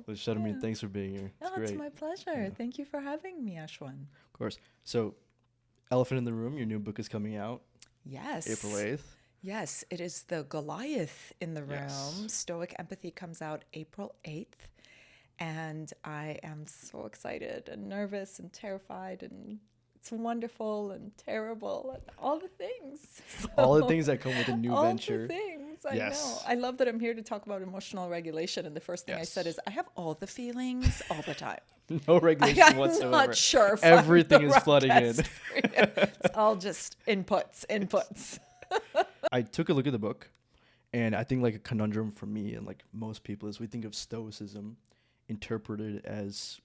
Well, Shermin, Yeah. thanks for being here. It's Oh, it's great. my pleasure. Yeah, Thank you for having me, Ashwin. of course. So, Elephant in the Room, your new book is coming out April Yes. 8th. Yes, it is the Goliath in the room. Yes. Stoic Empathy comes out April 8th. And I am so excited and nervous and terrified, and it's wonderful and terrible and all the things. All the So, things that come with a new all the venture. things. I know. Yes. I love that I'm here to talk about emotional regulation. And the first thing I said Yes. is, I have all the feelings all the time. No regulation I'm not whatsoever. sure if I'm Everything the is right flooding in. guest for you. It's all just inputs, inputs. I took a look at the book, and I think like a conundrum for me and like most people is we think of Stoicism interpreted as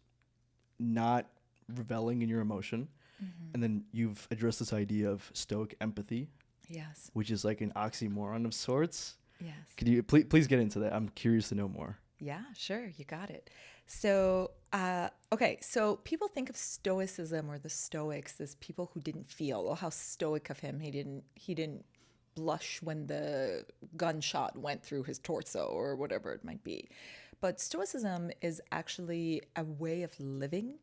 not reveling in your emotion. And then you've addressed this idea of Stoic empathy, Yes, which is like an oxymoron of sorts. yes. Could you please get into that? I'm curious to know more. Yeah, sure, you got it. So, okay, so people think of Stoicism or the Stoics as people who didn't feel. Oh, how stoic of him! He didn't blush when the gunshot went through his torso or whatever it might be. But Stoicism is actually a way of living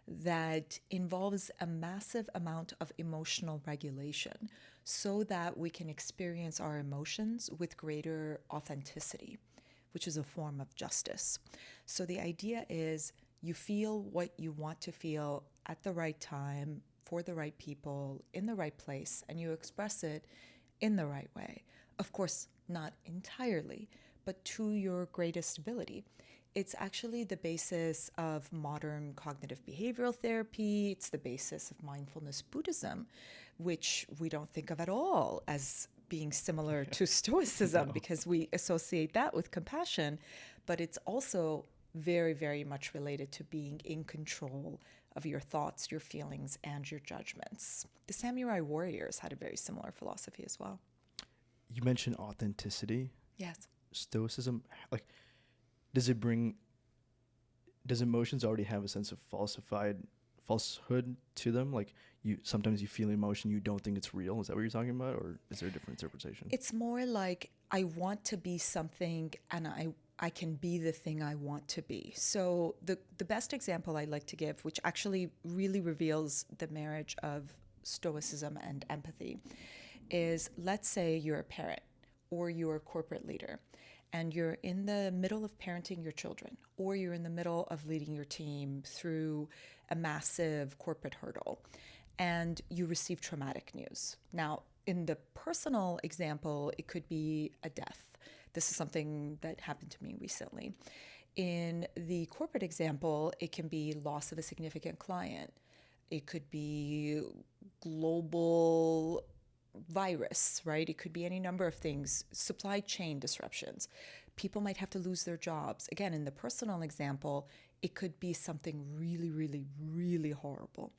that involves a massive amount of emotional regulation so that we can experience our emotions with greater authenticity, which is a form of justice. So the idea is you feel what you want to feel at the right time, for the right people, in the right place, and you express it in the right way. Of course, not entirely, but to your greatest ability. It's actually the basis of modern cognitive behavioral therapy. It's the basis of mindfulness Buddhism, which we don't think of at all as being similar to Stoicism No. because we associate that with compassion. But it's also very, very much related to being in control of your thoughts, your feelings, and your judgments. The samurai warriors had a very similar philosophy as well. You mentioned authenticity. Yes. Stoicism, like, does it bring, does emotions already have a sense of falsehood to them? Like you sometimes you feel emotion you don't think it's real. Is that what you're talking about, or is there a different interpretation? It's more like I want to be something and I can be the thing I want to be. So the best example I like to give, which actually really reveals the marriage of stoicism and empathy, is let's say you're a parent or you're a corporate leader and you're in the middle of parenting your children or you're in the middle of leading your team through a massive corporate hurdle and you receive traumatic news. Now, in the personal example, it could be a death. This is something that happened to me recently. In the corporate example, it can be loss of a significant client. It could be global virus, right? It could be any number of things, supply chain disruptions. People might have to lose their jobs. Again, in the personal example, it could be something really, really, really horrible.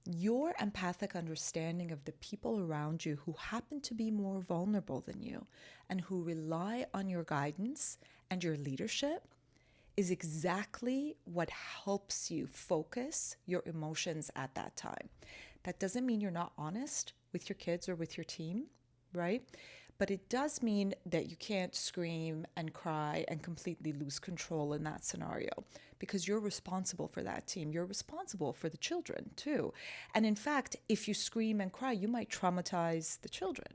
Your empathic understanding of the people around you who happen to be more vulnerable than you and who rely on your guidance and your leadership is exactly what helps you focus your emotions at that time. That doesn't mean you're not honest with your kids or with your team, right? But it does mean that you can't scream and cry and completely lose control in that scenario because you're responsible for that team. You're responsible for the children too. And in fact, if you scream and cry, you might traumatize the children.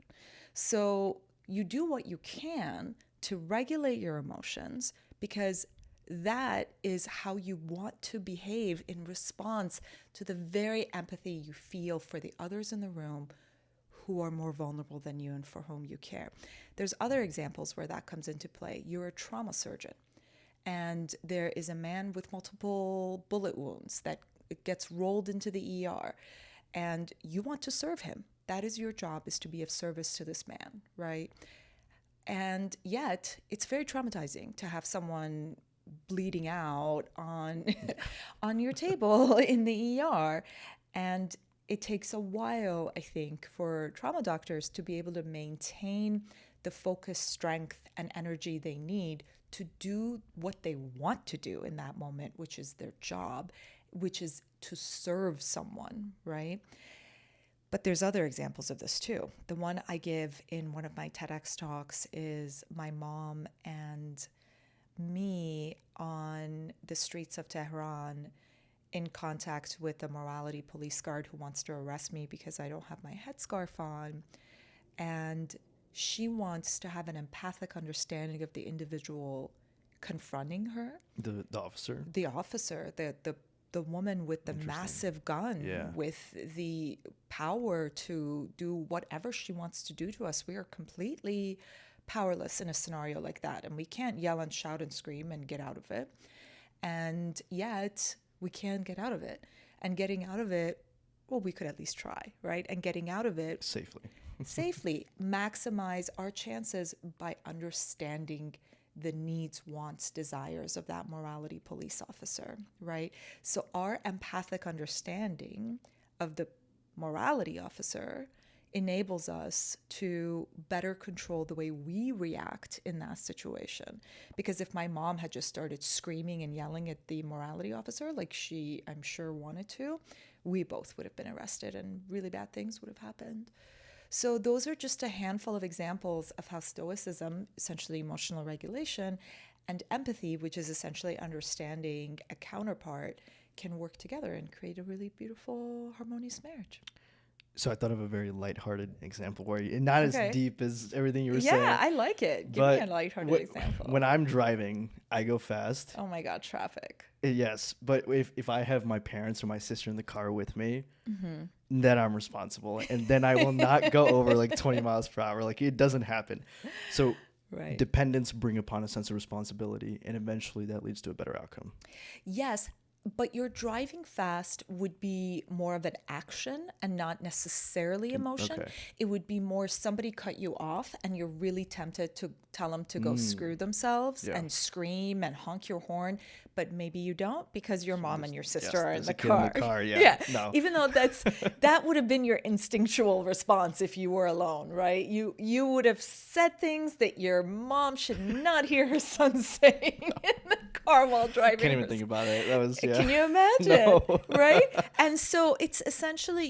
So you do what you can to regulate your emotions because that is how you want to behave in response to the very empathy you feel for the others in the room who are more vulnerable than you and for whom you care. There's other examples where that comes into play. You're a trauma surgeon, and there is a man with multiple bullet wounds that gets rolled into the ER, and you want to serve him. That is your job, is to be of service to this man, right? And yet, it's very traumatizing to have someone bleeding out on on your table in the ER. And it takes a while, I think, for trauma doctors to be able to maintain the focus, strength, and energy they need to do what they want to do in that moment, which is their job, which is to serve someone, right? But there's other examples of this too. The one I give in one of my TEDx talks is my mom and me the streets of Tehran in contact with a morality police guard who wants to arrest me because I don't have my headscarf on. And she wants to have an empathic understanding of the individual confronting her. The officer? The officer, the woman with the massive gun, Yeah. with the power to do whatever she wants to do to us. We are completely powerless in a scenario like that. And we can't yell and shout and scream and get out of it. And yet we can get out of it. And getting out of it, well, we could at least try, right? And getting out of it safely, maximize our chances by understanding the needs, wants, desires of that morality police officer, right? So our empathic understanding of the morality officer enables us to better control the way we react in that situation. Because if my mom had just started screaming and yelling at the morality officer like she, I'm sure, wanted to, we both would have been arrested and really bad things would have happened. So those are just a handful of examples of how Stoicism, essentially emotional regulation, and empathy, which is essentially understanding a counterpart, can work together and create a really beautiful, harmonious marriage. So I thought of a very lighthearted example where not as deep as everything you were saying. Yeah, I like it. Give me a lighthearted example. When I'm driving, I go fast. Oh my God, traffic. Yes, but if I have my parents or my sister in the car with me, then I'm responsible. And then I will not go over like 20 miles per hour. Like, it doesn't happen. So dependents bring upon a sense of responsibility, and eventually that leads to a better outcome. Yes. But your driving fast would be more of an action and not necessarily emotion. Okay. It would be more somebody cut you off and you're really tempted to tell them to go screw themselves and scream and honk your horn. But maybe you don't because your mom and your sister are in the car. No. Even though that would have been your instinctual response if you were alone, right? You would have said things that your mom should not hear her son saying in the car while driving. Can't even think about it. That was Can you imagine? No. Right? And so it's essentially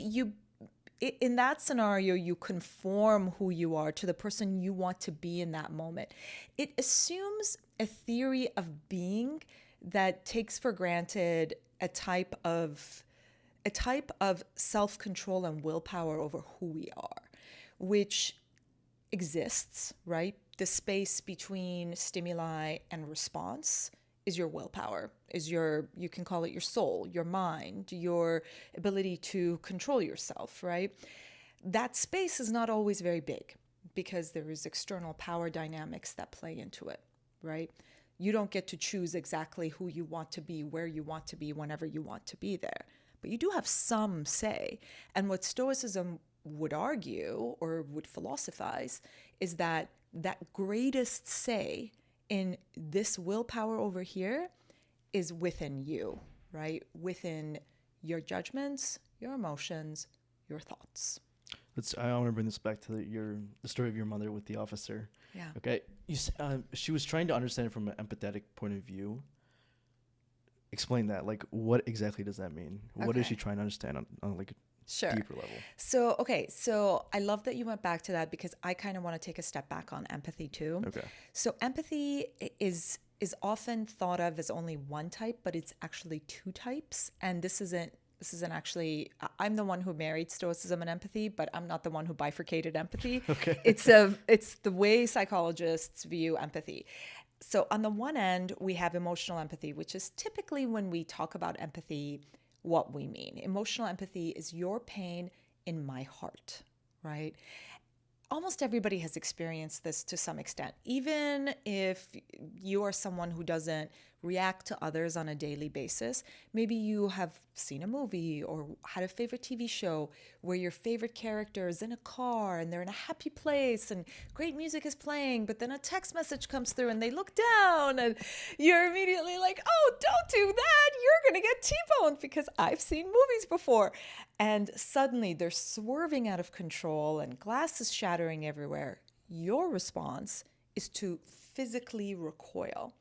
in that scenario, you conform who you are to the person you want to be in that moment. It assumes a theory of being that takes for granted a type of self-control and willpower over who we are, which exists, right? The space between stimuli and response is your willpower, you can call it your soul, your mind, your ability to control yourself, right? That space is not always very big because there is external power dynamics that play into it, right? You don't get to choose exactly who you want to be, where you want to be, whenever you want to be there. But you do have some say. And what Stoicism would argue or would philosophize is that greatest say in this willpower over here is within you, right? Within your judgments, your emotions, your thoughts. I want to bring this back to the story of your mother with the officer. Yeah. Okay. She was trying to understand it from an empathetic point of view. Explain that. Like, what exactly does that mean? What is she trying to understand on like a deeper level? So I love that you went back to that because I kind of want to take a step back on empathy too. Okay. So empathy is often thought of as only one type, but it's actually two types. And this isn't actually, I'm the one who married Stoicism and empathy, but I'm not the one who bifurcated empathy. Okay. It's the way psychologists view empathy. So on the one end, we have emotional empathy, which is typically when we talk about empathy, what we mean. Emotional empathy is your pain in my heart, right? Almost everybody has experienced this to some extent. Even if you are someone who doesn't react to others on a daily basis, maybe you have seen a movie or had a favorite TV show where your favorite character is in a car and they're in a happy place and great music is playing, but then a text message comes through and they look down and you're immediately like, oh, don't do that. You're going to get T-boned because I've seen movies before. And suddenly they're swerving out of control and glass is shattering everywhere. Your response is to physically recoil.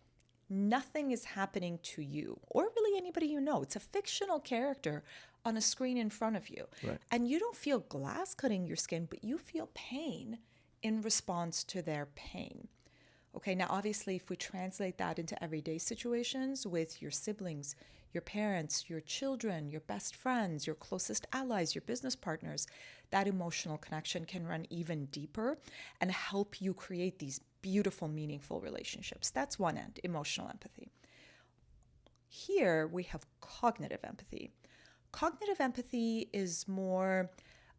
Nothing is happening to you or really anybody you know. It's a fictional character on a screen in front of you. Right. And you don't feel glass cutting your skin, but you feel pain in response to their pain. Okay, now obviously, if we translate that into everyday situations with your siblings, your parents, your children, your best friends, your closest allies, your business partners, that emotional connection can run even deeper and help you create these beautiful, meaningful relationships. That's one end, emotional empathy. Here we have cognitive empathy. Cognitive empathy is more,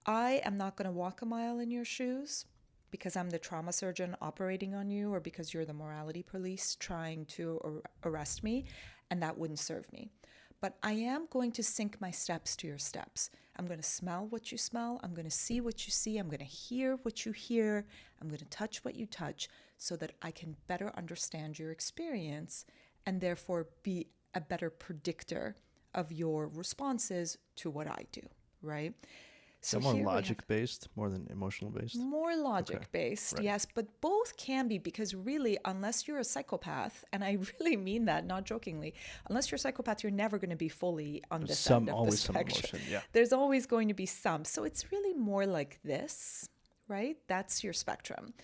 I am not going to walk a mile in your shoes because I'm the trauma surgeon operating on you, or because you're the morality police trying to arrest me, and that wouldn't serve me. But I am going to sync my steps to your steps. I'm going to smell what you smell. I'm going to see what you see. I'm going to hear what you hear. I'm going to touch what you touch, so that I can better understand your experience and therefore be a better predictor of your responses to what I do, right? So more logic-based, more than emotional-based? More logic-based, right. Yes, but both can be, because really, unless you're a psychopath, and I really mean that, not jokingly, unless you're a psychopath, you're never going to be fully on this end of the spectrum. Some emotion, yeah. There's always going to be some. So it's really more like this, right? That's your spectrum.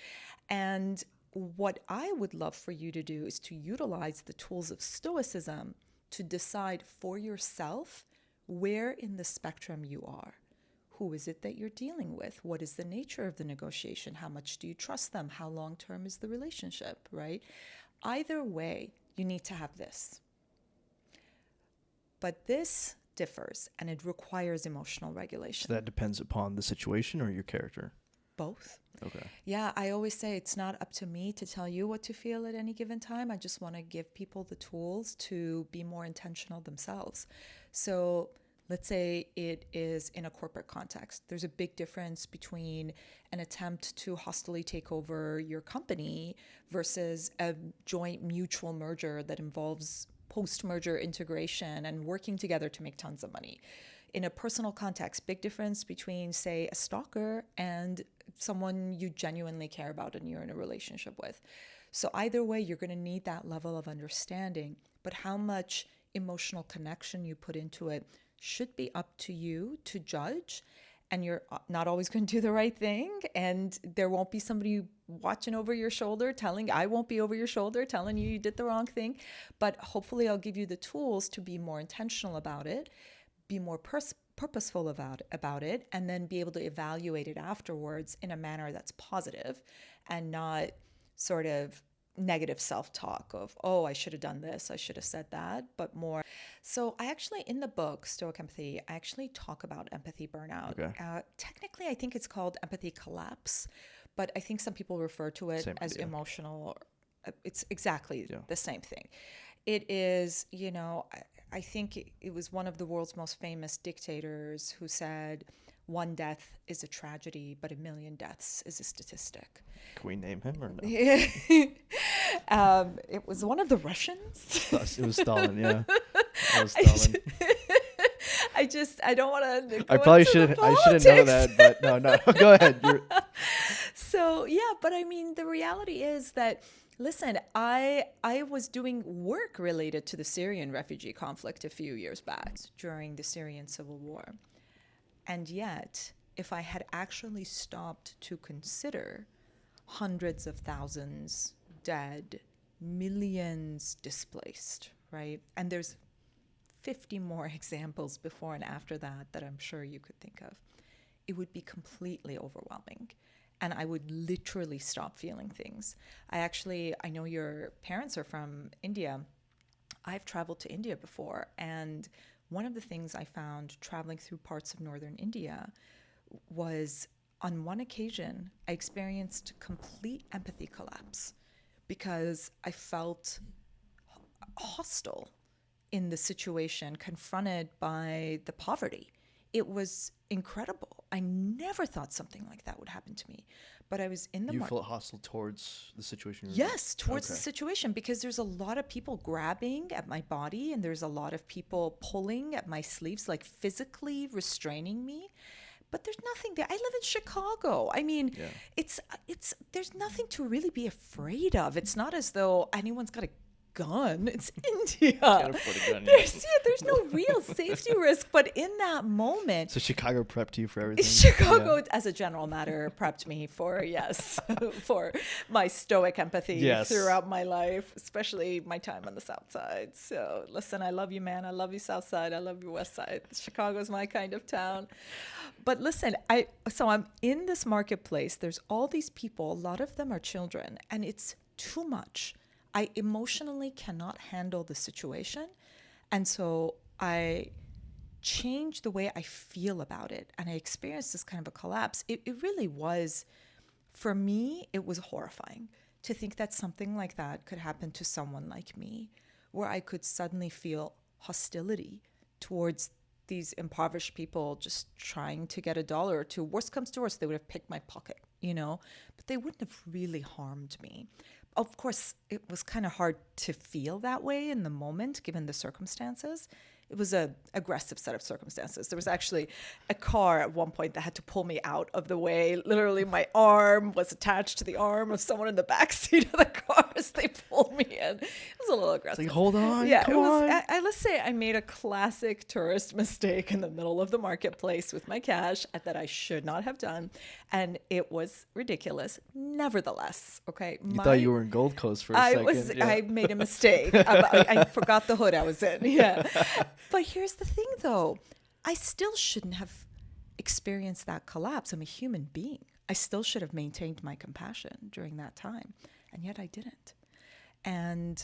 And what I would love for you to do is to utilize the tools of Stoicism to decide for yourself where in the spectrum you are. Who is it that you're dealing with? What is the nature of the negotiation? How much do you trust them? How long-term is the relationship, right? Either way, you need to have this. But this differs, and it requires emotional regulation. So that depends upon the situation or your character? Both. Okay. Yeah, I always say it's not up to me to tell you what to feel at any given time. I just want to give people the tools to be more intentional themselves. So let's say it is in a corporate context. There's a big difference between an attempt to hostilely take over your company versus a joint mutual merger that involves post-merger integration and working together to make tons of money. In a personal context, big difference between, say, a stalker and someone you genuinely care about and you're in a relationship with. So either way, you're going to need that level of understanding. But how much emotional connection you put into it should be up to you to judge. And you're not always going to do the right thing. And there won't be somebody watching over your shoulder I won't be over your shoulder telling you did the wrong thing. But hopefully I'll give you the tools to be more intentional about it, be more purposeful about it, and then be able to evaluate it afterwards in a manner that's positive and not sort of negative self-talk of, oh, I should have done this, I should have said that, but more. So I actually, in the book, Stoic Empathy, I actually talk about empathy burnout. Okay. Technically, I think it's called empathy collapse, but I think some people refer to it as emotional. It's exactly the same thing. It is, I think it was one of the world's most famous dictators who said, one death is a tragedy, but 1 million deaths is a statistic. Can we name him or no? It was one of the Russians. It was Stalin, yeah. That was Stalin. I don't want to. I probably should. I shouldn't know that, but no. Go ahead. So yeah, but I mean, the reality is that. Listen, I was doing work related to the Syrian refugee conflict a few years back during the Syrian civil war. And yet, if I had actually stopped to consider hundreds of thousands dead, millions displaced, right? And there's 50 more examples before and after that I'm sure you could think of. It would be completely overwhelming. And I would literally stop feeling things. I know your parents are from India. I've traveled to India before. And one of the things I found traveling through parts of northern India was, on one occasion, I experienced complete empathy collapse because I felt hostile in the situation, confronted by the poverty. It was incredible. I never thought something like that would happen to me. But I was in the You felt hostile towards the situation? Yes, towards the situation, because there's a lot of people grabbing at my body and there's a lot of people pulling at my sleeves, like physically restraining me. But there's nothing there. I live in Chicago. I mean, it's there's nothing to really be afraid of. It's not as though anyone's got a gun. It's India. Can't afford a gun. There's no real safety risk. But in that moment, So Chicago prepped you for everything. Chicago, as a general matter, prepped me for, for my stoic empathy Yes. throughout my life, especially my time on the South Side. So listen, I love you, man. I love you, South Side. I love you, West Side. Chicago's my kind of town. But listen, I'm in this marketplace. There's all these people. A lot of them are children, and it's too much. I emotionally cannot handle the situation. And so I change the way I feel about it. And I experienced this kind of a collapse. It really was, for me, it was horrifying to think that something like that could happen to someone like me, where I could suddenly feel hostility towards these impoverished people just trying to get $1 or $2. Worst comes to worst, they would have picked my pocket, but they wouldn't have really harmed me. Of course, it was kind of hard to feel that way in the moment, given the circumstances. It was an aggressive set of circumstances. There was actually a car at one point that had to pull me out of the way. Literally, my arm was attached to the arm of someone in the back seat of the car as they pulled me in. It was a little aggressive. It's like, hold on, yeah, come it was. on. Let's say I made a classic tourist mistake in the middle of the marketplace with my cash that I should not have done, and it was ridiculous. Nevertheless, okay. You thought you were in Gold Coast for a second. I made a mistake. I forgot the hood I was in. Yeah. But here's the thing, though. I still shouldn't have experienced that collapse. I'm a human being. I still should have maintained my compassion during that time. And yet I didn't. And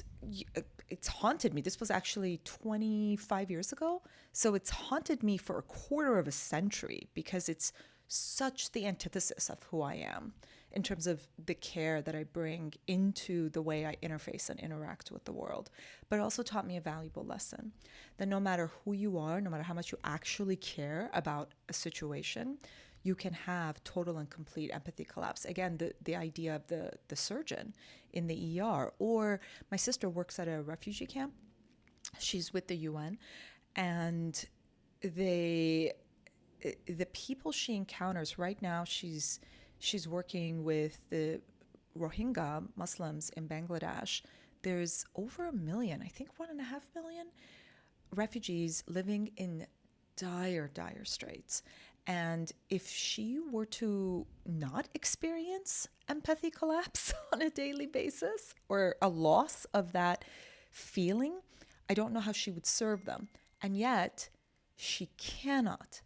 it's haunted me. This was actually 25 years ago. So it's haunted me for a quarter of a century because it's such the antithesis of who I am in terms of the care that I bring into the way I interface and interact with the world. But it also taught me a valuable lesson that no matter who you are, no matter how much you actually care about a situation, you can have total and complete empathy collapse. Again, the idea of the surgeon in the ER, or my sister works at a refugee camp. She's with the UN, and the people she encounters right now, she's working with the Rohingya Muslims in Bangladesh. There's over 1 million, I think 1.5 million refugees living in dire straits. And if she were to not experience empathy collapse on a daily basis or a loss of that feeling, I don't know how she would serve them. And yet she cannot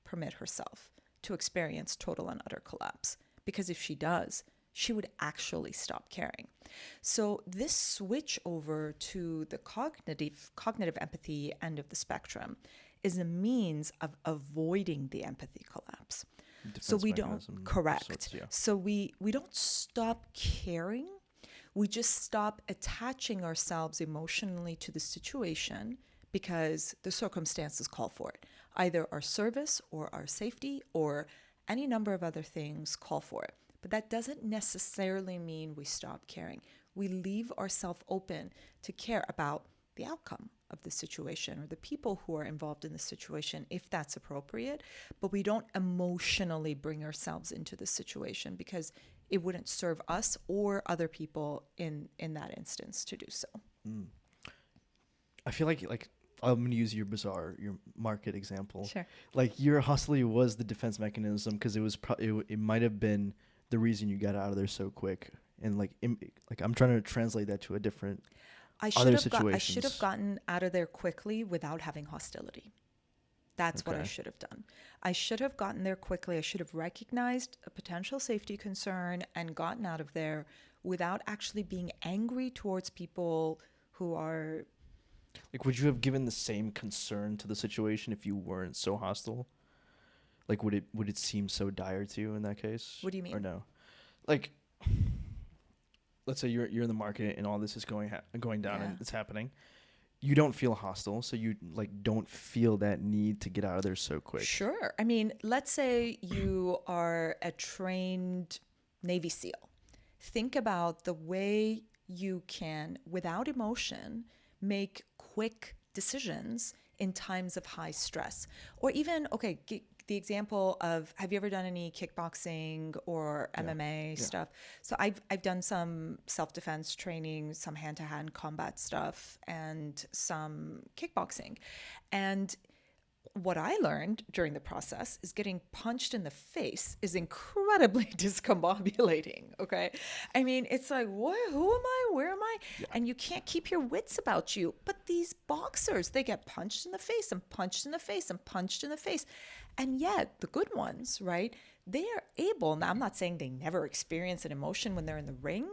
permit herself to experience total and utter collapse, because if she does, she would actually stop caring. So this switch over to the cognitive empathy end of the spectrum is a means of avoiding the empathy collapse. So we don't So we don't stop caring. We just stop attaching ourselves emotionally to the situation because the circumstances call for it. Either our service or our safety or any number of other things call for it. But that doesn't necessarily mean we stop caring. We leave ourselves open to care about the outcome of the situation or the people who are involved in the situation, if that's appropriate. But we don't emotionally bring ourselves into the situation because it wouldn't serve us or other people in that instance to do so. I feel like I'm going to use your market example. Sure. Like your hostility was the defense mechanism because it was it might have been the reason you got out of there so quick. And I'm trying to translate that to a different other situations. I should have gotten out of there quickly without having hostility. That's what I should have done. I should have gotten there quickly. I should have recognized a potential safety concern and gotten out of there without actually being angry towards people who are... Like, would you have given the same concern to the situation if you weren't so hostile? Like, would it seem so dire to you in that case? What do you mean? Or no? Like, let's say you're in the market and all this is going down and it's happening. You don't feel hostile, so you don't feel that need to get out of there so quick. Sure. I mean, let's say you are a trained Navy SEAL. Think about the way you can, without emotion, make quick decisions in times of high stress. Or even, the example of, have you ever done any kickboxing or Yeah. MMA Yeah. stuff? So I've done some self-defense training, some hand-to-hand combat stuff, and some kickboxing. And what I learned during the process is getting punched in the face is incredibly discombobulating. Okay. I mean, it's like, what, who am I? Where am I? Yeah. And you can't keep your wits about you. But these boxers, they get punched in the face and punched in the face and punched in the face. And yet, the good ones, right? They are able, now I'm not saying they never experience an emotion when they're in the ring,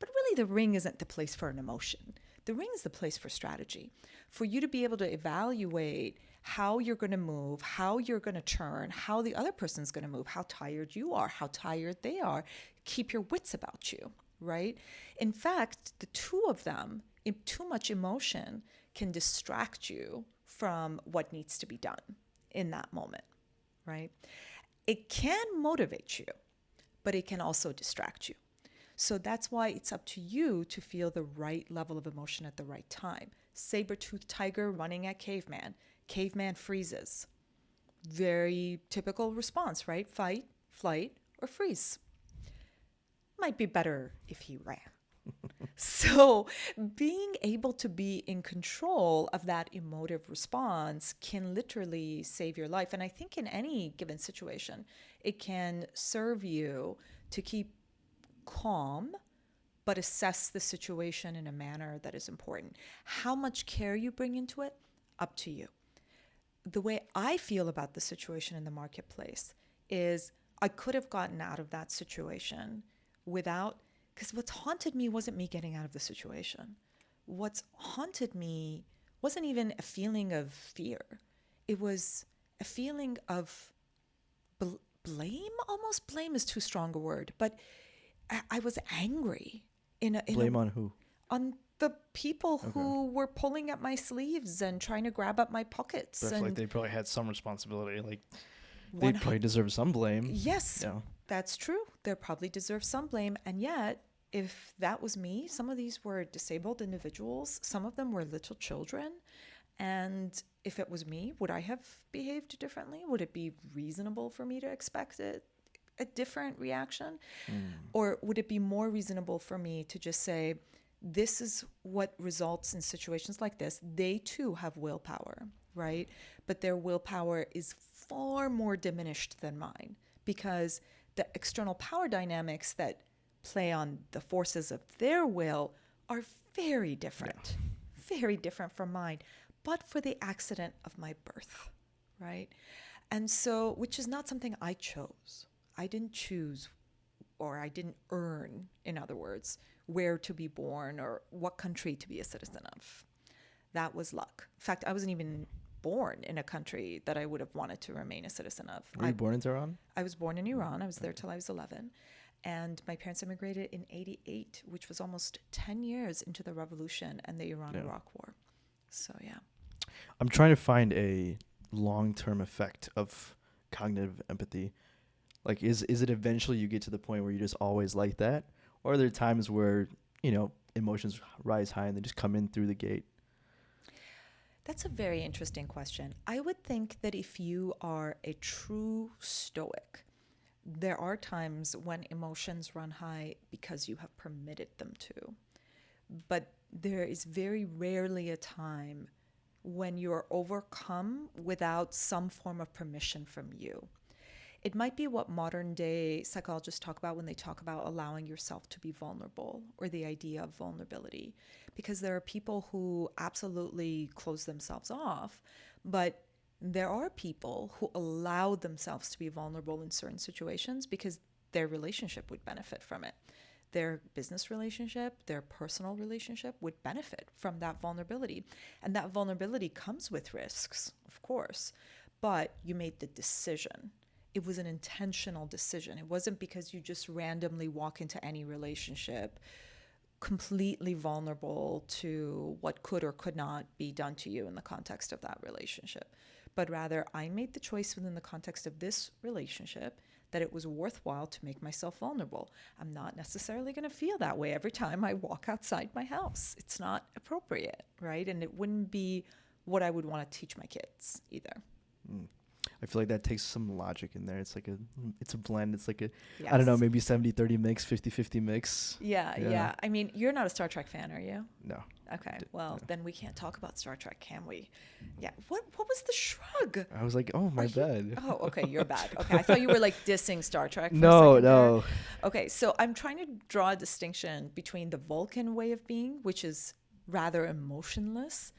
but really the ring isn't the place for an emotion. The ring is the place for strategy, for you to be able to evaluate how you're going to move, how you're going to turn, how the other person's going to move, how tired you are, how tired they are. Keep your wits about you, right? In fact, the two of them, too much emotion can distract you from what needs to be done in that moment, right? It can motivate you, but it can also distract you. So that's why it's up to you to feel the right level of emotion at the right time. Saber-toothed tiger running at caveman. Caveman freezes. Very typical response, right? Fight, flight, or freeze. Might be better if he ran. So being able to be in control of that emotive response can literally save your life. And I think in any given situation, it can serve you to keep calm, but assess the situation in a manner that is important. How much care you bring into it, up to you. The way I feel about the situation in the marketplace is I could have gotten out of that situation without, because what's haunted me wasn't me getting out of the situation. What's haunted me wasn't even a feeling of fear. It was a feeling of blame. Almost blame is too strong a word, but I was angry. Blame on who? On the people who were pulling at my sleeves and trying to grab up my pockets. But I feel and like they probably had some responsibility. Like, They probably deserve some blame. Yes, Yeah. that's true. They probably deserve some blame. And yet, if that was me, some of these were disabled individuals, some of them were little children. And if it was me, would I have behaved differently? Would it be reasonable for me to expect a different reaction? Or would it be more reasonable for me to just say, this is what results in situations like this? They too have willpower, right? But their willpower is far more diminished than mine, because the external power dynamics that play on the forces of their will are very different, very different from mine, but for the accident of my birth, right? And so, which is not something I chose. I didn't choose, or I didn't earn, in other words, where to be born or what country to be a citizen of. That was luck. In fact, I wasn't even born in a country that I would have wanted to remain a citizen of. Were you born in Tehran? I was born in Iran. I was there till I was 11. And my parents immigrated in 88, which was almost 10 years into the revolution and the Iran-Iraq war. So, yeah. I'm trying to find a long-term effect of cognitive empathy. Like, is it eventually you get to the point where you just always like that? Or are there times where, emotions rise high and they just come in through the gate? That's a very interesting question. I would think that if you are a true Stoic, there are times when emotions run high because you have permitted them to. But there is very rarely a time when you're overcome without some form of permission from you. It might be what modern day psychologists talk about when they talk about allowing yourself to be vulnerable, or the idea of vulnerability. Because there are people who absolutely close themselves off, but there are people who allow themselves to be vulnerable in certain situations because their relationship would benefit from it. Their business relationship, their personal relationship would benefit from that vulnerability. And that vulnerability comes with risks, of course, but you made the decision. It was an intentional decision. It wasn't because you just randomly walk into any relationship completely vulnerable to what could or could not be done to you in the context of that relationship. But rather, I made the choice within the context of this relationship that it was worthwhile to make myself vulnerable. I'm not necessarily going to feel that way every time I walk outside my house. It's not appropriate, right? And it wouldn't be what I would want to teach my kids either. I feel like that takes some logic in there. It's a blend. It's like I don't know, Yes. maybe 70-30 mix, 50-50 mix. Yeah, Yeah. yeah. I mean, you're not a Star Trek fan, are you? No. Okay, well, no. then we can't talk about Star Trek, can we? Yeah. What was the shrug? I was like, oh, my Are you- bad. Oh, okay, you're bad. Okay, I thought you were like dissing Star Trek for a No, second there. no. Okay, so I'm trying to draw a distinction between the Vulcan way of being, which is rather emotionless,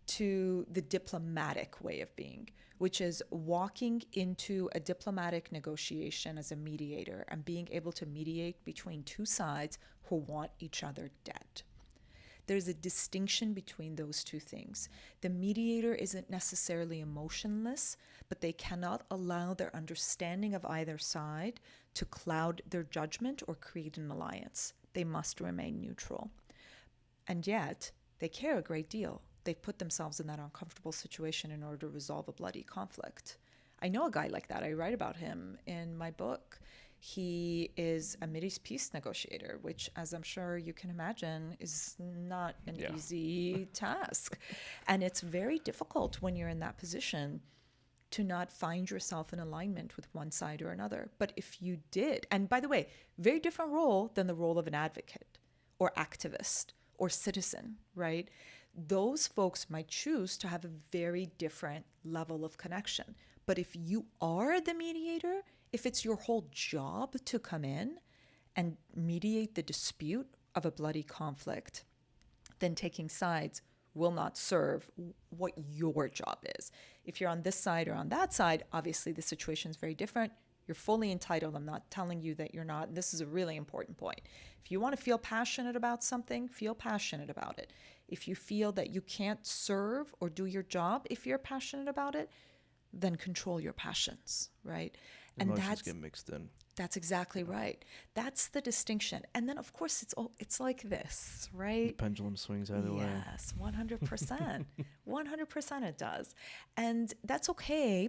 to the diplomatic way of being, which is walking into a diplomatic negotiation as a mediator and being able to mediate between two sides who want each other dead. There's a distinction between those two things. The mediator isn't necessarily emotionless, but they cannot allow their understanding of either side to cloud their judgment or create an alliance. They must remain neutral. And yet, they care a great deal. They've put themselves in that uncomfortable situation in order to resolve a bloody conflict. I know a guy like that. I write about him in my book. He is a Mideast peace negotiator, which, as I'm sure you can imagine, is not an Yeah. easy task. And it's very difficult when you're in that position to not find yourself in alignment with one side or another. But if you did, and by the way, very different role than the role of an advocate or activist or citizen, right? Those folks might choose to have a very different level of connection. But if you are the mediator, if it's your whole job to come in and mediate the dispute of a bloody conflict, then taking sides will not serve what your job is. If you're on this side or on that side, obviously the situation is very different. You're fully entitled. I'm not telling you that you're not. This is a really important point. If you want to feel passionate about something, feel passionate about it. If you feel that you can't serve or do your job if you're passionate about it, then control your passions, right? Emotions get mixed in. That's exactly right. That's the distinction. And then, of course, it's like this, The right? pendulum swings either way. Yes, 100%. 100% it does. And that's okay.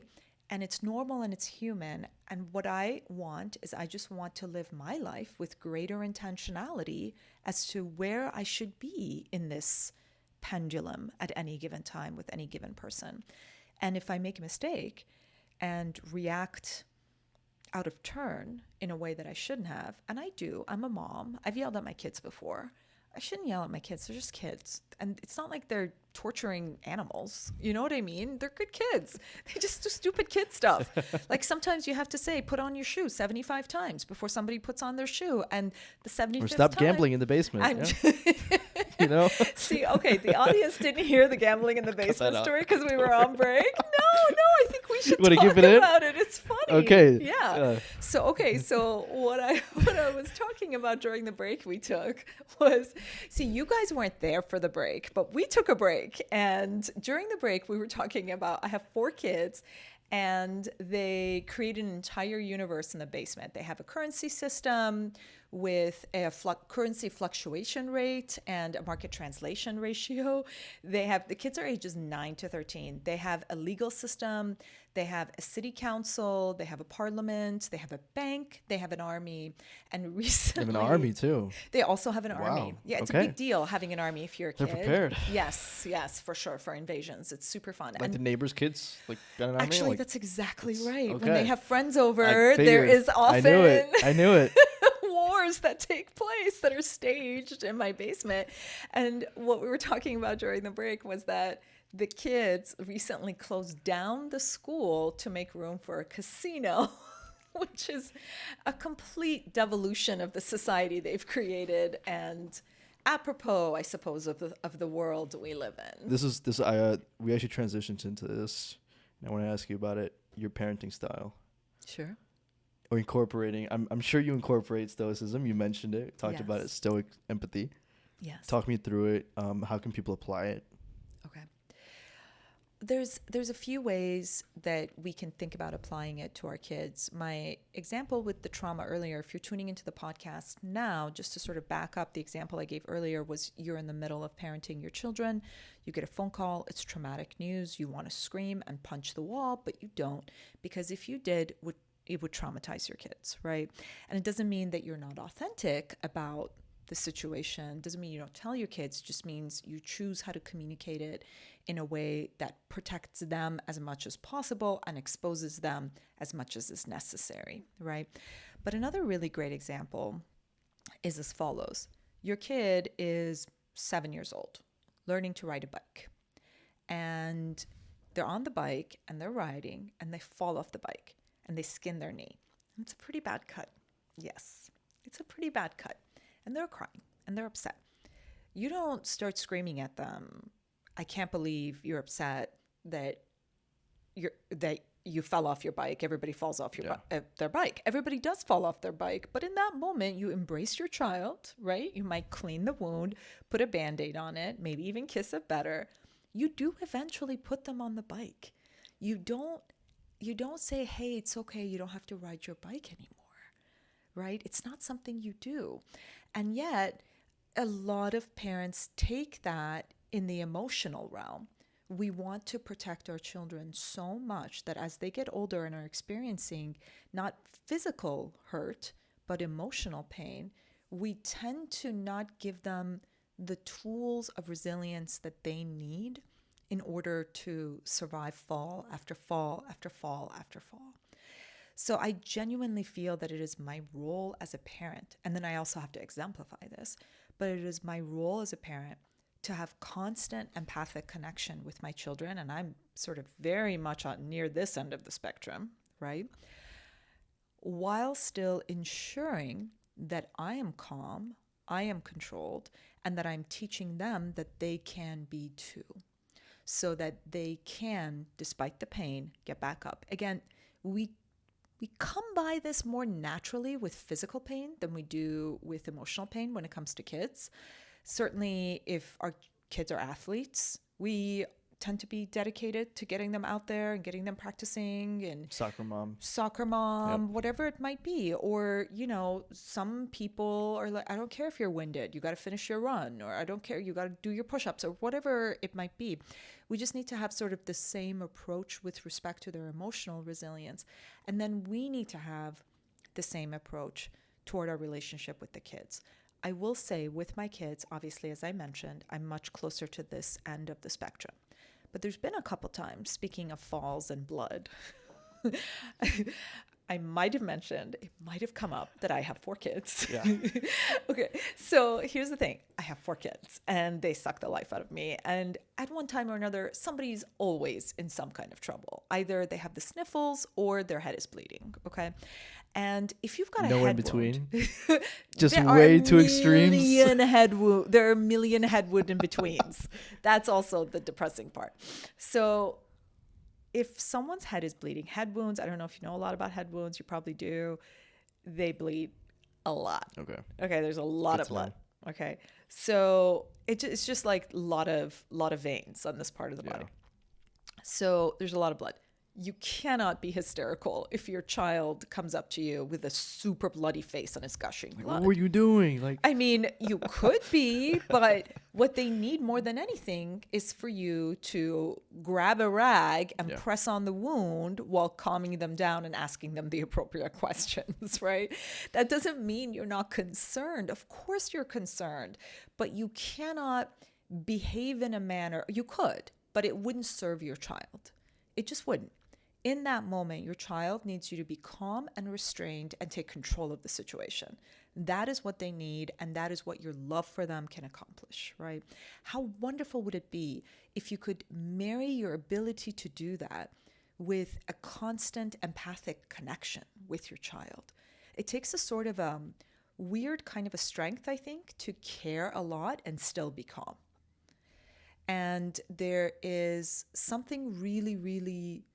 And it's normal and it's human. And what I want is I just want to live my life with greater intentionality as to where I should be in this pendulum at any given time with any given person. And if I make a mistake and react out of turn in a way that I shouldn't have, and I do, I'm a mom, I've yelled at my kids before. I shouldn't yell at my kids, they're just kids. And it's not like they're torturing animals, you know what I mean? They're good kids. They just do stupid kid stuff. Like sometimes you have to say, put on your shoe 75 times before somebody puts on their shoe. And the 75th Or stop time, gambling in the basement. I'm Yeah. You know? See, okay, the audience didn't hear the gambling in the basement out. story because we were on break. No, I think we should Wanna talk keep it in? about it. It's funny. Okay. Yeah. So what I was talking about during the break we took was, see, you guys weren't there for the break, but we took a break. And during the break, we were talking about, I have 4 kids, and they create an entire universe in the basement. They have a currency system with a currency fluctuation rate and a market translation ratio. The kids are ages 9 to 13. They have a legal system. They have a city council. They have a parliament. They have a bank. They have an army. And recently, They have an army too. they also have an army. Wow. Yeah, it's a Okay. big deal having an army if you're a kid. They're prepared. Yes, for sure, for invasions. It's super fun. Like the neighbors' kids, like got an army. Actually, like, that's exactly right. When okay. they have friends over, I there figured. is often I knew it. wars that take place that are staged in my basement. And what we were talking about during the break was that the kids recently closed down the school to make room for a casino, which is a complete devolution of the society they've created and apropos, I suppose, of the world we live in. We actually transitioned into this. And I want to ask you about it, your parenting style. Sure. Or incorporating. I'm sure you incorporate stoicism. You mentioned it. Talked about it. Yes. Stoic empathy. Yes. Talk me through it. How can people apply it? Okay. There's a few ways that we can think about applying it to our kids. My example with the trauma earlier, if you're tuning into the podcast now, just to sort of back up the example I gave earlier, was you're in the middle of parenting your children. You get a phone call. It's traumatic news. You want to scream and punch the wall, but you don't, because if you did, it would traumatize your kids, right? And it doesn't mean that you're not authentic about the situation. Doesn't mean you don't tell your kids, just means you choose how to communicate it in a way that protects them as much as possible and exposes them as much as is necessary, right? But another really great example is as follows. Your kid is 7 years old, learning to ride a bike. And they're on the bike and they're riding and they fall off the bike and they skin their knee. And it's a pretty bad cut. Yes, it's a pretty bad cut. And they're crying and they're upset. You don't start screaming at them, I can't believe you're upset that you fell off your bike. Everybody falls off their bike. Everybody does fall off their bike. But in that moment, you embrace your child, right? You might clean the wound, put a Band-Aid on it, maybe even kiss it better. You do eventually put them on the bike. You don't say, hey, it's okay, you don't have to ride your bike anymore, right? It's not something you do. And yet, a lot of parents take that in the emotional realm. We want to protect our children so much that as they get older and are experiencing not physical hurt, but emotional pain, we tend to not give them the tools of resilience that they need in order to survive fall after fall after fall after fall. So I genuinely feel that it is my role as a parent, and then I also have to exemplify this, but it is my role as a parent to have constant empathic connection with my children, and I'm sort of very much near this end of the spectrum, right? While still ensuring that I am calm, I am controlled, and that I'm teaching them that they can be too, so that they can, despite the pain, get back up. Again, we come by this more naturally with physical pain than we do with emotional pain when it comes to kids. Certainly, if our kids are athletes, we tend to be dedicated to getting them out there and getting them practicing, and Soccer mom, yep, whatever it might be. Or, some people are like, I don't care if you're winded, you got to finish your run, or I don't care, you got to do your push-ups, or whatever it might be. We just need to have sort of the same approach with respect to their emotional resilience. And then we need to have the same approach toward our relationship with the kids. I will say with my kids, obviously, as I mentioned, I'm much closer to this end of the spectrum. But there's been a couple times, speaking of falls and blood, I might have mentioned, it might have come up that I have 4 kids. Yeah. Okay, so here's the thing. I have 4 kids and they suck the life out of me. And at one time or another, somebody's always in some kind of trouble. Either they have the sniffles or their head is bleeding, okay? And if you've got a no head in between, wound, just there way are too extremes. There are a million head wound in betweens. That's also the depressing part. So if someone's head is bleeding, head wounds, I don't know if you know a lot about head wounds, you probably do. They bleed a lot. Okay. Okay, there's a lot of blood. Okay. So it's just like a lot of veins on this part of the body. So there's a lot of blood. You cannot be hysterical if your child comes up to you with a super bloody face and is gushing blood. What were you doing? I mean, you could be, but what they need more than anything is for you to grab a rag and press on the wound while calming them down and asking them the appropriate questions, right? That doesn't mean you're not concerned. Of course you're concerned, but you cannot behave in a manner, you could, but it wouldn't serve your child. It just wouldn't. In that moment, your child needs you to be calm and restrained and take control of the situation. That is what they need, and that is what your love for them can accomplish, right? How wonderful would it be if you could marry your ability to do that with a constant empathic connection with your child? It takes a sort of weird kind of a strength, I think, to care a lot and still be calm. And there is something really, really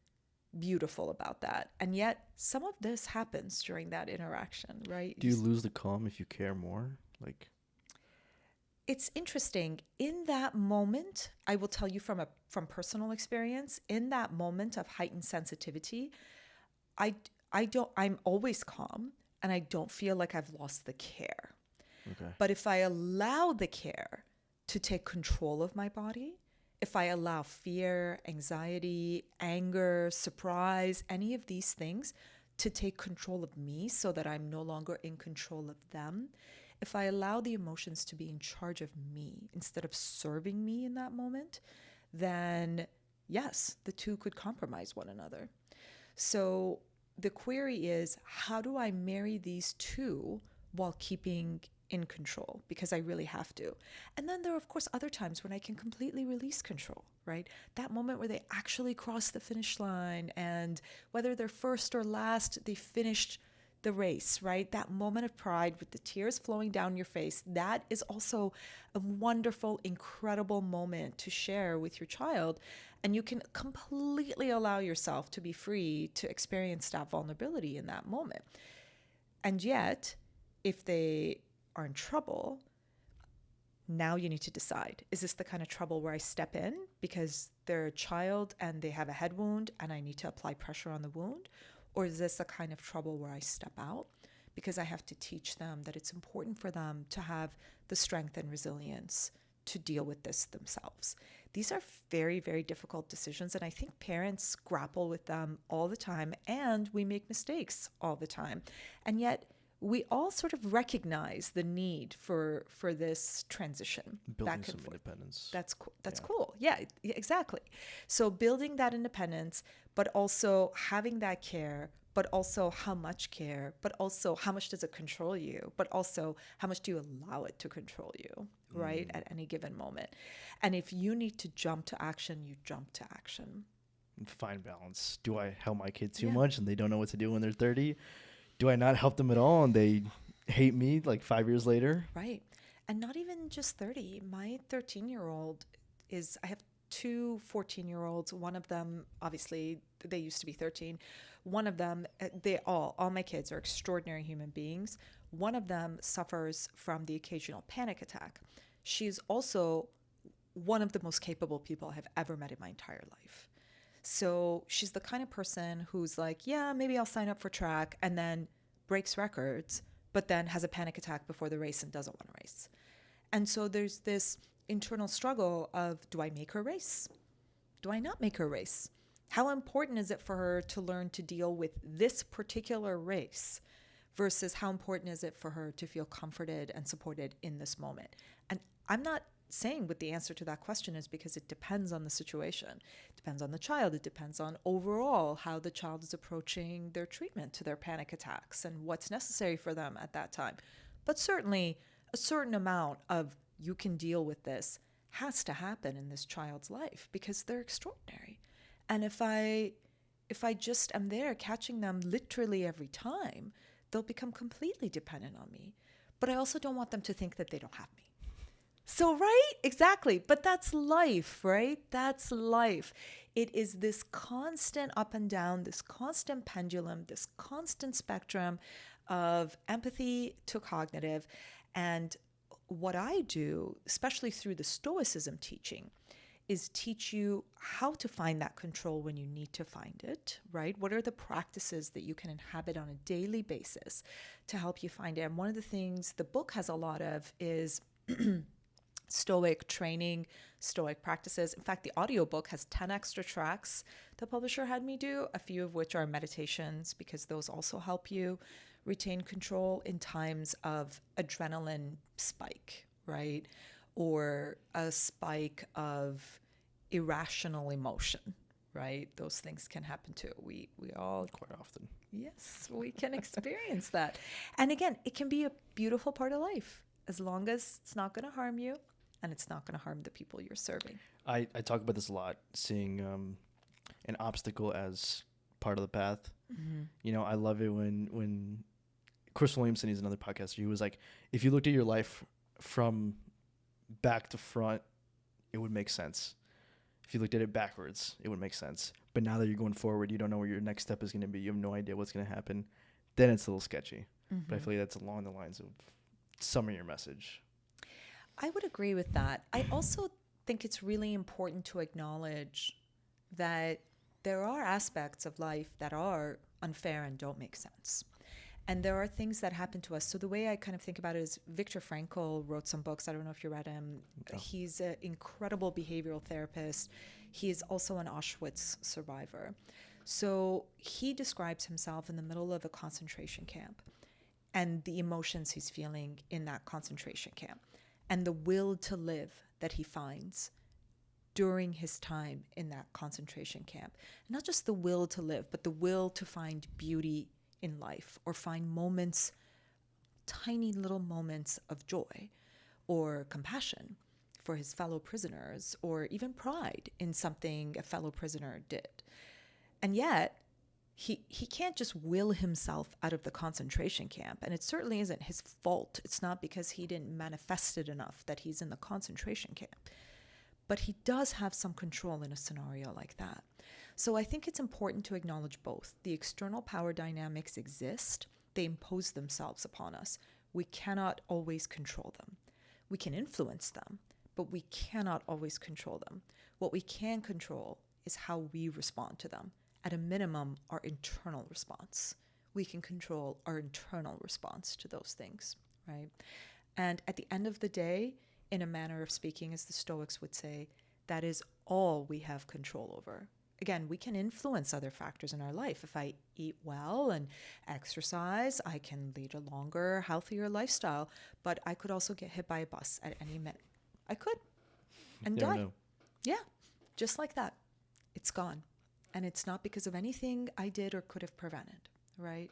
beautiful about that. And yet some of this happens during that interaction, right? Do you lose the calm if you care more? It's interesting. In that moment, I will tell you from personal experience, in that moment of heightened sensitivity, I'm always calm and I don't feel like I've lost the care. Okay. But if I allow the care to take control of my body, if I allow fear, anxiety, anger, surprise, any of these things to take control of me so that I'm no longer in control of them, if I allow the emotions to be in charge of me instead of serving me in that moment, then yes, the two could compromise one another. So the query is, how do I marry these two while keeping in control? Because I really have to. And then there are, of course, other times when I can completely release control, right? That moment where they actually cross the finish line, and whether they're first or last, they finished the race, right? That moment of pride with the tears flowing down your face, that is also a wonderful, incredible moment to share with your child. And you can completely allow yourself to be free to experience that vulnerability in that moment. And yet, if they are in trouble, now you need to decide, is this the kind of trouble where I step in because they're a child and they have a head wound and I need to apply pressure on the wound? Or is this the kind of trouble where I step out because I have to teach them that it's important for them to have the strength and resilience to deal with this themselves? These are very, very difficult decisions, and I think parents grapple with them all the time, and we make mistakes all the time. And yet we all sort of recognize the need for this transition. Building some independence. That's cool. That's cool. Yeah, exactly. So building that independence, but also having that care, but also how much care, but also how much does it control you, but also how much do you allow it to control you, right, at any given moment. And if you need to jump to action, you jump to action. Fine balance. Do I help my kids too much and they don't know what to do when they're 30? Do I not help them at all and they hate me like 5 years later? Right. And not even just 30. My 13-year-old I have two 14-year-olds. One of them, obviously, they used to be 13. One of them, all my kids are extraordinary human beings. One of them suffers from the occasional panic attack. She's also one of the most capable people I have ever met in my entire life. So she's the kind of person who's like, yeah, maybe I'll sign up for track, and then breaks records, but then has a panic attack before the race and doesn't want to race. And so there's this internal struggle of, do I make her race? Do I not make her race? How important is it for her to learn to deal with this particular race versus how important is it for her to feel comforted and supported in this moment? And I'm not saying what the answer to that question is, because it depends on the situation. It depends on the child. It depends on overall how the child is approaching their treatment to their panic attacks and what's necessary for them at that time. But certainly a certain amount of you can deal with this has to happen in this child's life because they're extraordinary. And if I just am there catching them literally every time, they'll become completely dependent on me. But I also don't want them to think that they don't have me. So, right? Exactly. But that's life, right? That's life. It is this constant up and down, this constant pendulum, this constant spectrum of empathy to cognitive. And what I do, especially through the Stoicism teaching, is teach you how to find that control when you need to find it, right? What are the practices that you can inhabit on a daily basis to help you find it? And one of the things the book has a lot of is Stoic training, Stoic practices. In fact, the audiobook has 10 extra tracks the publisher had me do, a few of which are meditations, because those also help you retain control in times of adrenaline spike, right? Or a spike of irrational emotion, right? Those things can happen too. We all quite often. Yes, we can experience that. And again, it can be a beautiful part of life as long as it's not going to harm you and it's not going to harm the people you're serving. I talk about this a lot, seeing an obstacle as part of the path. Mm-hmm. You know, I love it when Chris Williamson, he's another podcaster, he was like, if you looked at your life from back to front, it would make sense. If you looked at it backwards, it would make sense. But now that you're going forward, you don't know where your next step is going to be. You have no idea what's going to happen. Then it's a little sketchy. Mm-hmm. But I feel like that's along the lines of some of your message. I would agree with that. I also think it's really important to acknowledge that there are aspects of life that are unfair and don't make sense. And there are things that happen to us. So the way I kind of think about it is Viktor Frankl wrote some books. I don't know if you read him. No. He's an incredible behavioral therapist. He is also an Auschwitz survivor. So he describes himself in the middle of a concentration camp. and the emotions he's feeling in that concentration camp, and the will to live that he finds during his time in that concentration camp. Not just the will to live, but the will to find beauty in life, or find moments, tiny little moments of joy or compassion for his fellow prisoners, or even pride in something a fellow prisoner did. And yet, he can't just will himself out of the concentration camp. And it certainly isn't his fault. It's not because he didn't manifest it enough that he's in the concentration camp. But he does have some control in a scenario like that. So I think it's important to acknowledge both. The external power dynamics exist. They impose themselves upon us. We cannot always control them. We can influence them, but we cannot always control them. What we can control is how we respond to them. At a minimum, our internal response. We can control our internal response to those things, right? And at the end of the day, in a manner of speaking, as the Stoics would say, that is all we have control over. Again, we can influence other factors in our life. If I eat well and exercise, I can lead a longer, healthier lifestyle, but I could also get hit by a bus at any minute. I could, and die. No. Yeah, just like that. It's gone. And it's not because of anything I did or could have prevented, right?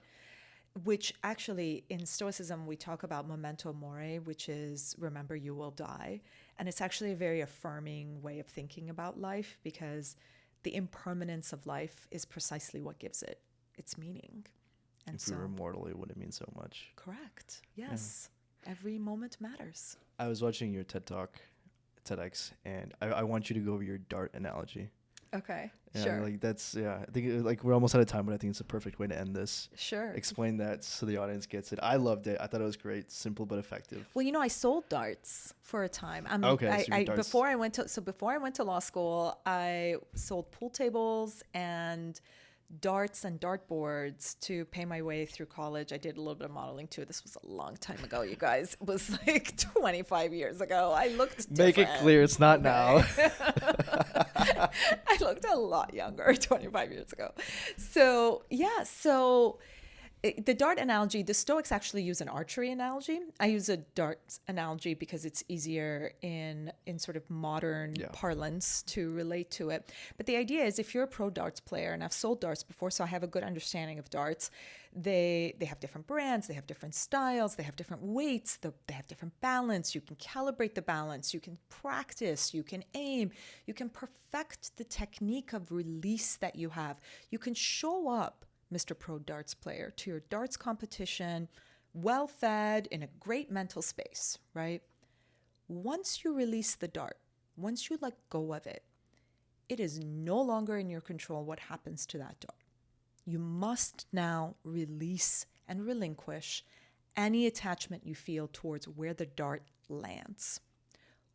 Which actually, in Stoicism, we talk about memento mori, which is remember you will die. And it's actually a very affirming way of thinking about life, because the impermanence of life is precisely what gives it its meaning. And If we were immortal, it wouldn't mean so much. Correct. Yes. Yeah. Every moment matters. I was watching your TED Talk, TEDx, and I want you to go over your dart analogy. Okay. Yeah, Sure. like that's I think like we're almost out of time, but I think it's a perfect way to end this. Sure. Explain that so the audience gets it. I loved it. I thought it was great, simple but effective. Well, I sold darts for a time. Okay, so darts. Before I went to law school, I sold pool tables and darts and dartboards to pay my way through college. I did a little bit of modeling too. This was a long time ago, you guys. It was like 25 years ago. I looked different. Make it clear, it's not now. I looked a lot younger 25 years ago. So, yeah. So the dart analogy, the Stoics actually use an archery analogy. I use a dart analogy because it's easier in sort of modern parlance to relate to it. But the idea is, if you're a pro darts player, and I've sold darts before, so I have a good understanding of darts, they have different brands, they have different styles, they have different weights, they have different balance. You can calibrate the balance, you can practice, you can aim, you can perfect the technique of release that you have. You can show up, Mr. Pro Darts player, to your darts competition, well-fed, in a great mental space, right? Once you release the dart, once you let go of it, it is no longer in your control what happens to that dart. You must now release and relinquish any attachment you feel towards where the dart lands.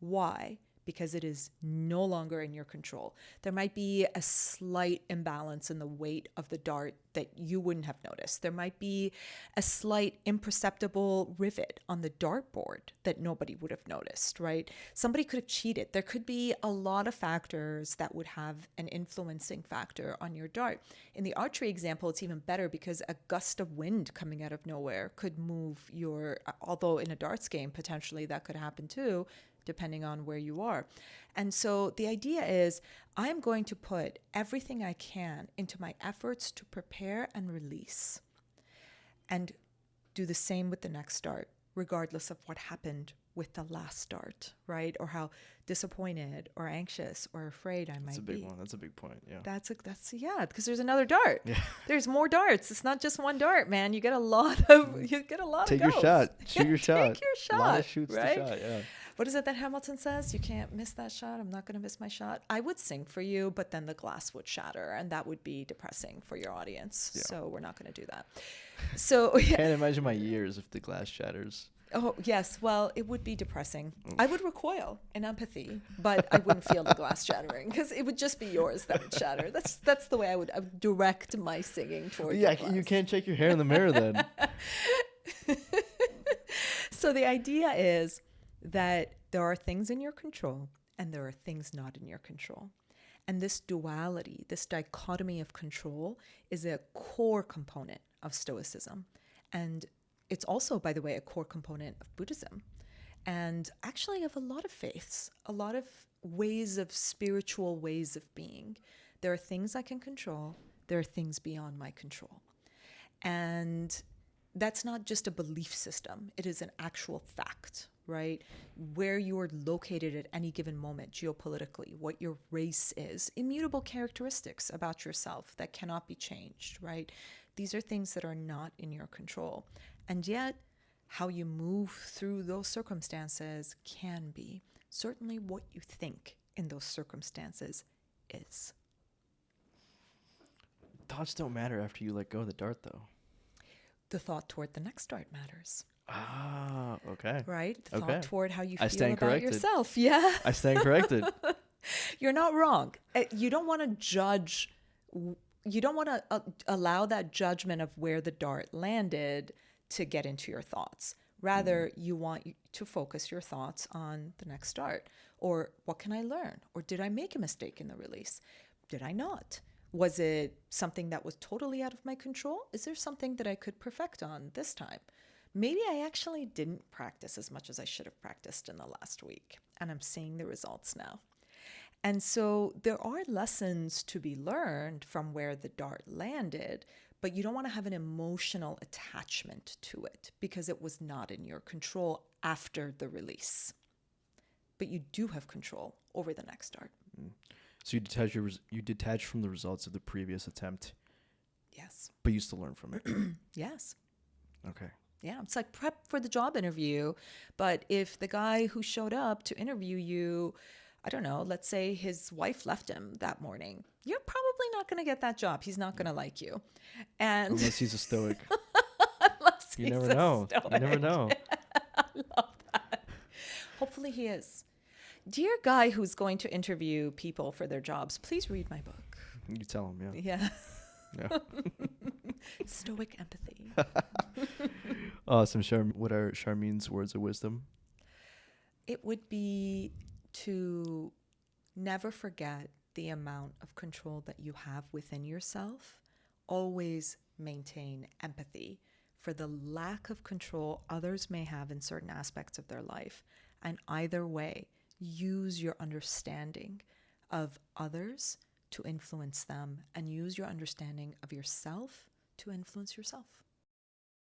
Why? Because it is no longer in your control. There might be a slight imbalance in the weight of the dart that you wouldn't have noticed. There might be a slight imperceptible rivet on the dartboard that nobody would have noticed, right? Somebody could have cheated. There could be a lot of factors that would have an influencing factor on your dart. In the archery example, it's even better because a gust of wind coming out of nowhere could move although in a darts game, potentially that could happen too, depending on where you are. And so the idea is, I'm going to put everything I can into my efforts to prepare and release, and do the same with the next dart, regardless of what happened with the last dart, right? Or how disappointed or anxious or afraid I might be. That's a big one. That's a big point. Yeah. That's because there's another dart. Yeah. There's more darts. It's not just one dart, man. You get a lot of Take your goals. shot. Shoot your shot. Take your shot. A lot of shoots right? to shot. Yeah. What is it that Hamilton says? You can't miss that shot. I'm not going to miss my shot. I would sing for you, but then the glass would shatter, and that would be depressing for your audience. Yeah. So we're not going to do that. So I can't imagine my ears if the glass shatters. Oh, yes. Well, it would be depressing. I would recoil in empathy, but I wouldn't feel the glass shattering, because it would just be yours that would shatter. That's the way I would direct my singing towards Yeah, you can't check your hair in the mirror then. So the idea is that there are things in your control and there are things not in your control. And this duality, this dichotomy of control, is a core component of Stoicism. And It's also, by the way, a core component of Buddhism and actually of a lot of faiths, a lot of ways of spiritual ways of being. There are things I can control, there are things beyond my control. And that's not just a belief system, it is an actual fact, right? Where you are located at any given moment geopolitically, what your race is, immutable characteristics about yourself that cannot be changed, right? These are things that are not in your control. And yet, how you move through those circumstances can be. Certainly, what you think in those circumstances is. Thoughts don't matter after you let go of the dart, though. The thought toward the next dart matters. Ah, okay. Right? The Okay. thought toward how you I feel stand about corrected. yourself. Yeah. I stand corrected. You're not wrong. You don't want to judge. You don't want to allow that judgment of where the dart landed to get into your thoughts. Rather, you want to focus your thoughts on the next dart. Or what can I learn? Or did I make a mistake in the release? Did I not? Was it something that was totally out of my control? Is there something that I could perfect on this time? Maybe I actually didn't practice as much as I should have practiced in the last week, and I'm seeing the results now. And so there are lessons to be learned from where the dart landed, but you don't want to have an emotional attachment to it because it was not in your control after the release. But you do have control over the next dart. So you detach from the results of the previous attempt, Yes. but you still learn from it. Yes. Okay. Yeah, it's like prep for the job interview. But if the guy who showed up to interview you, I don't know, let's say his wife left him that morning, you're probably not going to get that job. He's not going to like you. And Unless he's a stoic. unless You he's never a know. You never stoic. know. I love that. Hopefully he is. Dear guy who's going to interview people for their jobs, please read my book. You tell him, yeah. Yeah. Yeah. Stoic Empathy. Awesome, Shermin. What are Shermin's words of wisdom? It would be to never forget the amount of control that you have within yourself. Always maintain empathy for the lack of control others may have in certain aspects of their life. And either way, use your understanding of others to influence them and use your understanding of yourself to influence yourself.